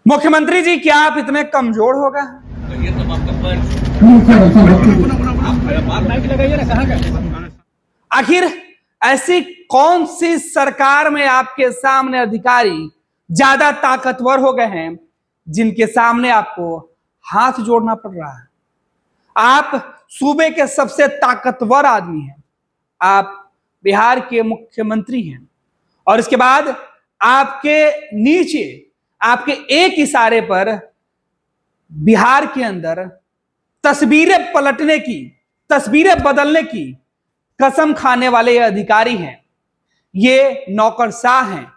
मुख्यमंत्री जी, क्या आप इतने कमजोर हो गए? ये तो आखिर ऐसी कौन सी सरकार में आपके सामने अधिकारी ज्यादा ताकतवर हो गए हैं जिनके सामने आपको हाथ जोड़ना पड़ रहा है? आप सूबे के सबसे ताकतवर आदमी हैं, आप बिहार के मुख्यमंत्री हैं, और इसके बाद आपके नीचे आपके एक इशारे पर बिहार के अंदर तस्वीरें पलटने की, तस्वीरें बदलने की कसम खाने वाले ये अधिकारी हैं, ये नौकरशाह हैं,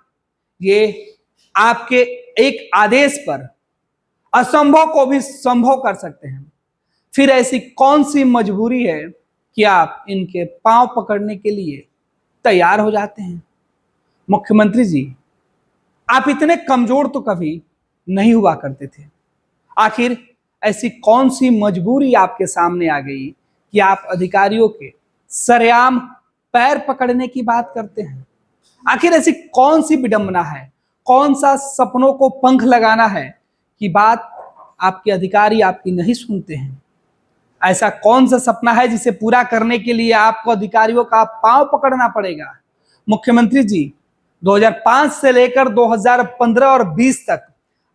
ये आपके एक आदेश पर असंभव को भी संभव कर सकते हैं। फिर ऐसी कौन सी मजबूरी है कि आप इनके पांव पकड़ने के लिए तैयार हो जाते हैं? मुख्यमंत्री जी, आप इतने कमजोर तो कभी नहीं हुआ करते थे। आखिर ऐसी कौन सी मजबूरी आपके सामने आ गई कि आप अधिकारियों के सरेआम पैर पकड़ने की बात करते हैं? आखिर ऐसी कौन सी विडंबना है, कौन सा सपनों को पंख लगाना है कि बात आपके अधिकारी आपकी नहीं सुनते हैं? ऐसा कौन सा सपना है जिसे पूरा करने के लिए आपको अधिकारियों का पांव पकड़ना पड़ेगा? मुख्यमंत्री जी, 2005 से लेकर 2015 और 20 तक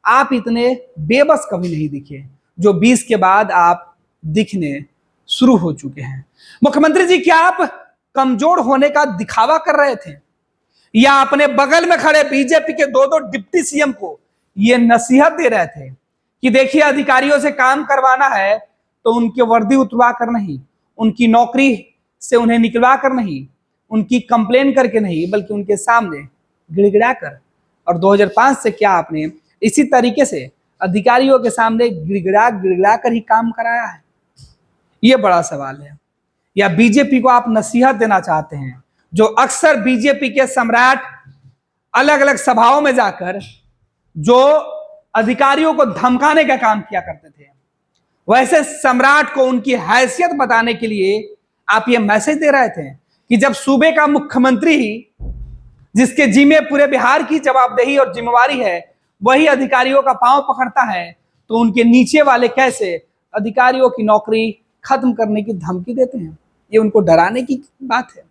आप इतने बेबस कभी नहीं दिखे जो 20 के बाद आप दिखने शुरू हो चुके हैं। मुख्यमंत्री जी, क्या आप कमजोर होने का दिखावा कर रहे थे, या अपने बगल में खड़े बीजेपी के दो डिप्टी सीएम को यह नसीहत दे रहे थे कि देखिए, अधिकारियों से काम करवाना है तो उनकी वर्दी उतरवा कर नहीं, उनकी नौकरी से उन्हें निकलवा कर नहीं, उनकी कंप्लेन करके नहीं, बल्कि उनके सामने गिड़गिड़ा कर। और 2005 से क्या आपने इसी तरीके से अधिकारियों के सामने गिड़गिड़ा गिड़गिड़ा कर ही काम कराया है? यह बड़ा सवाल है। या बीजेपी को आप नसीहत देना चाहते हैं, जो अक्सर बीजेपी के सम्राट अलग अलग सभाओं में जाकर जो अधिकारियों को धमकाने का काम किया करते थे, वैसे सम्राट को उनकी हैसियत बताने के लिए आप ये मैसेज दे रहे थे कि जब सूबे का मुख्यमंत्री ही, जिसके जिम्मे पूरे बिहार की जवाबदेही और जिम्मेवारी है, वही अधिकारियों का पांव पकड़ता है, तो उनके नीचे वाले कैसे अधिकारियों की नौकरी खत्म करने की धमकी देते हैं? ये उनको डराने की बात है।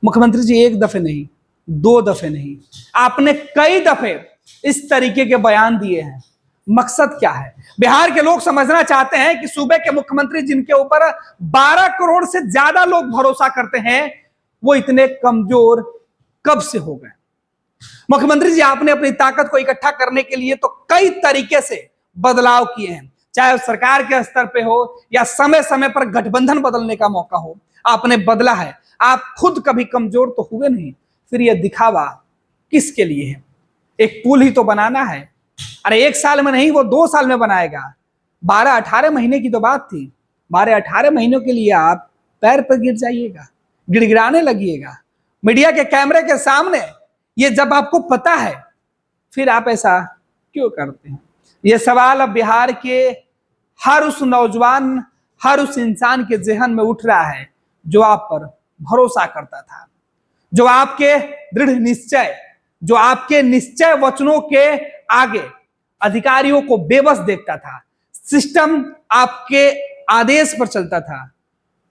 मुख्यमंत्री जी, एक दफे नहीं, दो दफे नहीं, आपने कई दफे इस तरीके के बयान दिए हैं। मकसद क्या है? बिहार के लोग समझना चाहते हैं कि सूबे के मुख्यमंत्री, जिनके ऊपर 12 करोड़ से ज्यादा लोग भरोसा करते हैं, वो इतने कमजोर कब से हो गए? मुख्यमंत्री जी, आपने अपनी ताकत को इकट्ठा करने के लिए तो कई तरीके से बदलाव किए हैं, चाहे सरकार के स्तर पे हो या समय समय पर गठबंधन बदलने का मौका हो, आपने बदला है। आप खुद कभी कमजोर तो हुए नहीं, फिर यह दिखावा किसके लिए है? एक पुल ही तो बनाना है। अरे 1 साल में नहीं, वो 2 साल में बनाएगा। 12-18 महीने की तो बात थी। 12-18 महीनों के लिए आप पैर पर गिर जाइएगा, गिड़गिड़ाने लगिएगा मीडिया के कैमरे के सामने। ये जब आपको पता है, फिर आप ऐसा क्यों करते हैं? यह सवाल अब बिहार के हर उस नौजवान, हर उस इंसान के जहन में उठ रहा है जो आप पर भरोसा करता था, जो आपके दृढ़ निश्चय, जो आपके निश्चय वचनों के आगे अधिकारियों को बेबस देखता था, सिस्टम आपके आदेश पर चलता था।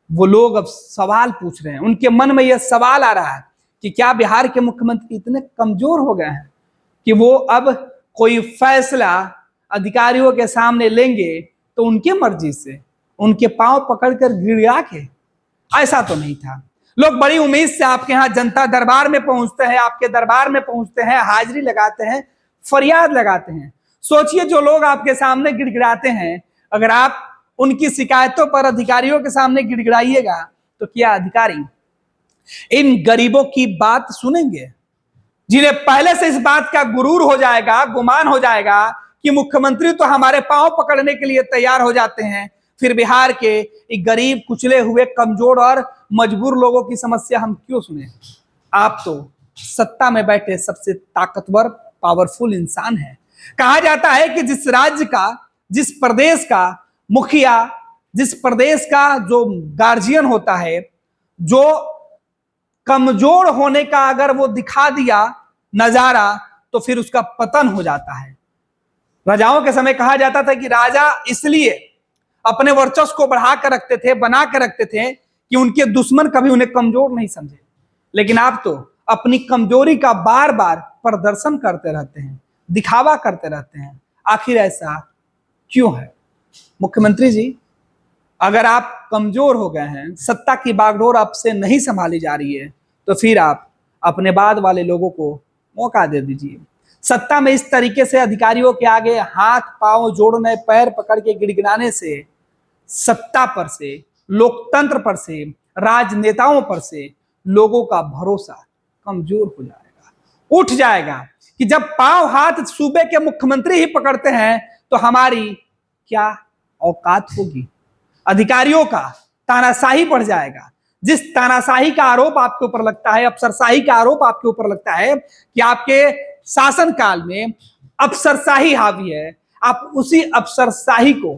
वो लोग अब सवाल पूछ रहे हैं, उनके मन में यह सवाल आ रहा है कि क्या बिहार के मुख्यमंत्री इतने कमजोर हो गए हैं कि वो अब कोई फैसला अधिकारियों के सामने लेंगे तो उनके मर्जी से, उनके पांव पकड़कर गिड़गिड़ा के? ऐसा तो नहीं था। लोग बड़ी उम्मीद से आपके यहाँ जनता दरबार में पहुंचते हैं, आपके दरबार में पहुंचते हैं, हाजिरी लगाते हैं, फरियाद लगाते हैं। सोचिए, जो लोग आपके सामने गिड़गिड़ाते हैं, अगर आप उनकी शिकायतों पर अधिकारियों के सामने गिड़गिड़ाइएगा तो क्या अधिकारी इन गरीबों की बात सुनेंगे, जिन्हें पहले से इस बात का गुरूर हो जाएगा, गुमान हो जाएगा कि मुख्यमंत्री तो हमारे पांव पकड़ने के लिए तैयार हो जाते हैं, फिर बिहार के गरीब, कुचले हुए, कमजोर और मजबूर लोगों की समस्या हम क्यों सुने? आप तो सत्ता में बैठे सबसे ताकतवर, पावरफुल इंसान हैं। कहा जाता है कि जिस राज्य का, जिस प्रदेश का मुखिया, जिस प्रदेश का जो गार्जियन होता है, जो कमजोर होने का अगर वो दिखा दिया नजारा, तो फिर उसका पतन हो जाता है। राजाओं के समय कहा जाता था कि राजा इसलिए अपने वर्चस्व को बढ़ा कर रखते थे, बना कर रखते थे कि उनके दुश्मन कभी उन्हें कमजोर नहीं समझे। लेकिन आप तो अपनी कमजोरी का बार बार प्रदर्शन करते रहते हैं, दिखावा करते रहते हैं। आखिर ऐसा क्यों है? मुख्यमंत्री जी, अगर आप कमजोर हो गए हैं, सत्ता की बागडोर आपसे नहीं संभाली जा रही है, तो फिर आप अपने बाद वाले लोगों को मौका दे दीजिए। सत्ता में इस तरीके से अधिकारियों के आगे हाथ पांव जोड़ने, पैर पकड़ के गिड़गिड़ाने से सत्ता पर से, लोकतंत्र पर से, राजनेताओं पर से लोगों का भरोसा कमजोर हो जाएगा, उठ जाएगा कि जब पांव हाथ सूबे के मुख्यमंत्री ही पकड़ते हैं तो हमारी क्या औकात होगी। अधिकारियों का तानाशाही बढ़ जाएगा। जिस तानाशाही का आरोप आपके ऊपर लगता है, अफसरशाही का आरोप आपके ऊपर लगता है कि आपके शासन काल में अफसरशाही हावी है, आप उसी अफसरशाही को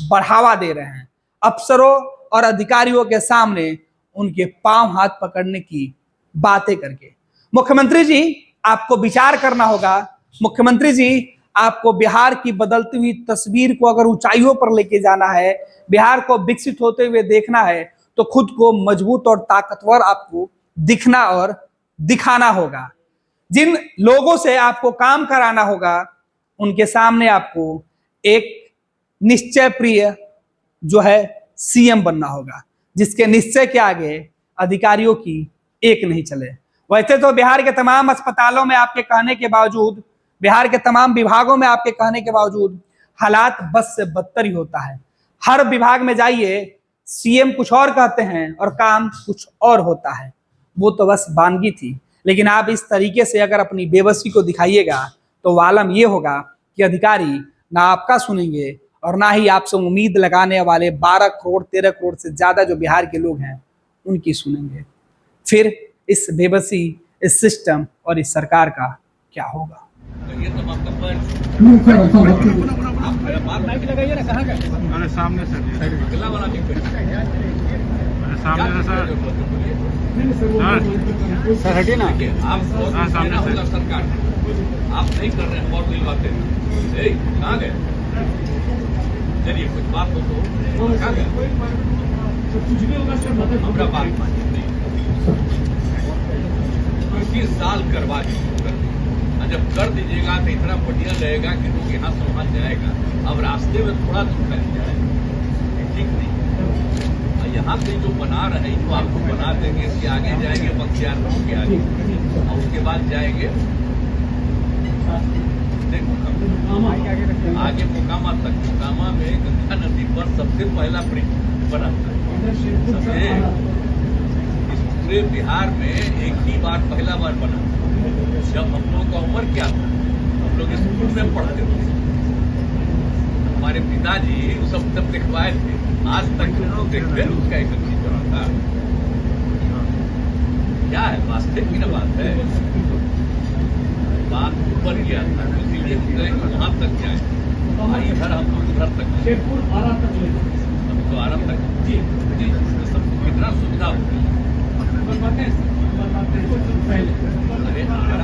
बढ़ावा दे रहे हैं। अफसरों और अधिकारियों के सामने उनके पांव हाथ पकड़ने की बातें करके। मुख्यमंत्री जी, आपको विचार करना होगा। मुख्यमंत्री जी, आपको बिहार की बदलती हुई तस्वीर को अगर ऊंचाइयों पर लेके जाना है, बिहार को विकसित होते हुए देखना है, तो खुद को मजबूत और ताकतवर आपको दिखना और दिखाना होगा। जिन लोगों से आपको काम कराना होगा, उनके सामने आपको एक निश्चय प्रिय जो है सीएम बनना होगा, जिसके निश्चय के आगे अधिकारियों की एक नहीं चले। वैसे तो बिहार के तमाम अस्पतालों में आपके कहने के बावजूद, बिहार के तमाम विभागों में आपके कहने के बावजूद हालात बस से बदतर ही होता है। हर विभाग में जाइए, सीएम कुछ और कहते हैं और काम कुछ और होता है। वो तो बस वानगी थी। लेकिन आप इस तरीके से अगर अपनी बेबसी को दिखाइएगा तो वालम ये होगा कि अधिकारी ना आपका सुनेंगे और ना ही आपसे उम्मीद लगाने वाले 12 करोड़ 13 करोड़ से ज्यादा जो बिहार के लोग हैं उनकी सुनेंगे। फिर इस बेबसी, इस सिस्टम और इस सरकार का क्या होगा? सामने से सर हटिए ना, आप सामने से सरकार आप नहीं कर रहे हैं। बहुत बड़ी बात है। कहाँ गए? चलिए कुछ बात हो तो कहाँ गए? कुछ भी होगा सर, हमारा बात मानिए। 21 साल करवा चुके, जब कर दीजिएगा तो इतना बढ़िया रहेगा कि लोग यहाँ संभाल जाएगा। अब रास्ते में थोड़ा दुख लग जाएगा, ठीक नहीं। यहाँ से जो बना रहे हैं, जो आपको बना देंगे, इसके आगे जाएंगे बख्तियारपुर के आगे, और उसके बाद जाएंगे आगे मोकामा तक। मोकामा में गंगा नदी पर सबसे पहला ब्रिज बना था। इस पूरे बिहार में एक ही बार, पहला बार बना। जब हम लोग का उम्र क्या था, हम लोग स्कूल में पढ़ते थे, हमारे पिताजी सब तब दिखवाए थे। आज तक लोग देखते हैं उसका एक चीज बना था। क्या है वास्तविक की ना बात है, बात ऊपर गया था, इसीलिए वहां तक जाए। इधर हम लोग उधर तक, हम तो आराम तक जी जी सबको कितना सुविधा होगी। अरे अगर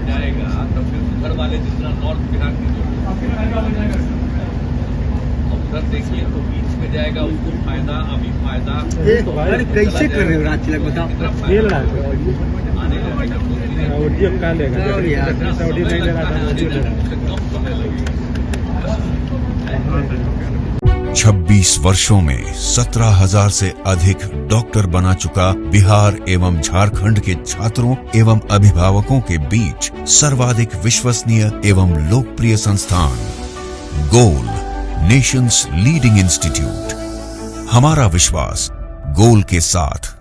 जाएगा तो फिर उधर वाले जितना नॉर्थ बिहार के उधर देखिए तो बीच में जाएगा, उसको फायदा, अभी फायदा। कैसे कर रहे हो रांची लग बताओ? आने लगेगा। 26 वर्षों में 17,000 से अधिक डॉक्टर बना चुका बिहार एवं झारखंड के छात्रों एवं अभिभावकों के बीच सर्वाधिक विश्वसनीय एवं लोकप्रिय संस्थान गोल, नेशंस लीडिंग इंस्टीट्यूट। हमारा विश्वास गोल के साथ।